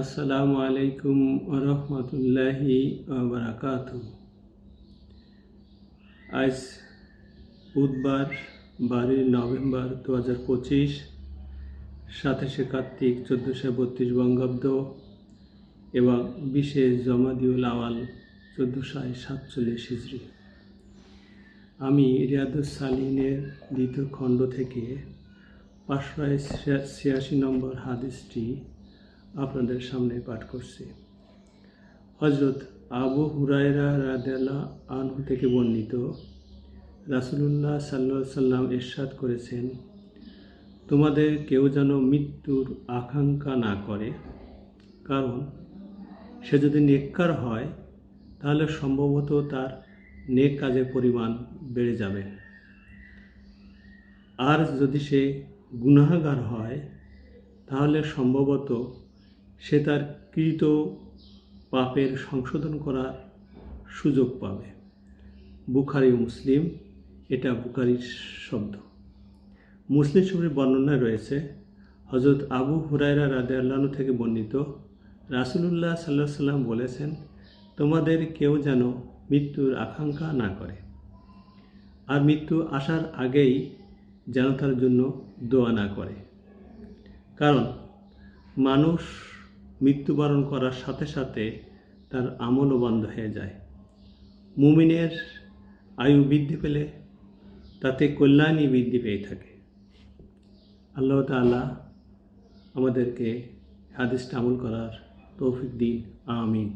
আসসালামু আলাইকুম রহমতুল্লাহি বারাকাতু। আজ বুধবার 12 নভেম্বর 2025, 27শে কার্তিক 1432 বঙ্গাব্দ এবং 20শে জমাদিউল আওয়াল 1447 হিজরি। আমি রিয়াদুস সালিহিনের দ্বিতীয় খণ্ড থেকে 586 নম্বর হাদিসটি আপনাদের সামনে পাঠ করছি। হযরত আবু হুরায়রা রাদিয়াল্লাহু আনহু থেকে বর্ণিত, রাসূলুল্লাহ সাল্লাল্লাহু আলাইহি সাল্লাম ইরশাদ করেছেন, তোমাদের কেউ যেন মৃত্যুর আকাঙ্ক্ষা না করে, কারণ সে যদি নেককার হয় তাহলে সম্ভবত তার নেক কাজের পরিমাণ বেড়ে যাবে, আর যদি সে গুনাহগার হয় তাহলে সম্ভবত সে তার কৃত পাপের সংশোধন করার সুযোগ পাবে। বুখারী ও মুসলিম, এটা বুখারীর শব্দ। মুসলিম শরীফের বর্ণনায় রয়েছে, হযরত আবু হুরায়রা রাদিয়াল্লাহু আনহু থেকে বর্ণিত, রাসূলুল্লাহ সাল্লাল্লাহু আলাইহি সাল্লাম বলেছেন, তোমাদের কেউ যেন মৃত্যুর আকাঙ্ক্ষা না করে, আর মৃত্যু আসার আগেই যেন তার জন্য দোয়া না করে, কারণ মানুষ মৃত্যুবরণ করার সাথে সাথে তার আমলও বন্ধ হয়ে যায়। মুমিনের আয়ু বৃদ্ধি পেলে তাতে কল্যাণই বৃদ্ধি পেয়ে থাকে। আল্লাহ তাআলা আমাদেরকে হাদিসটা আমল করার তৌফিক দিন। আমিন।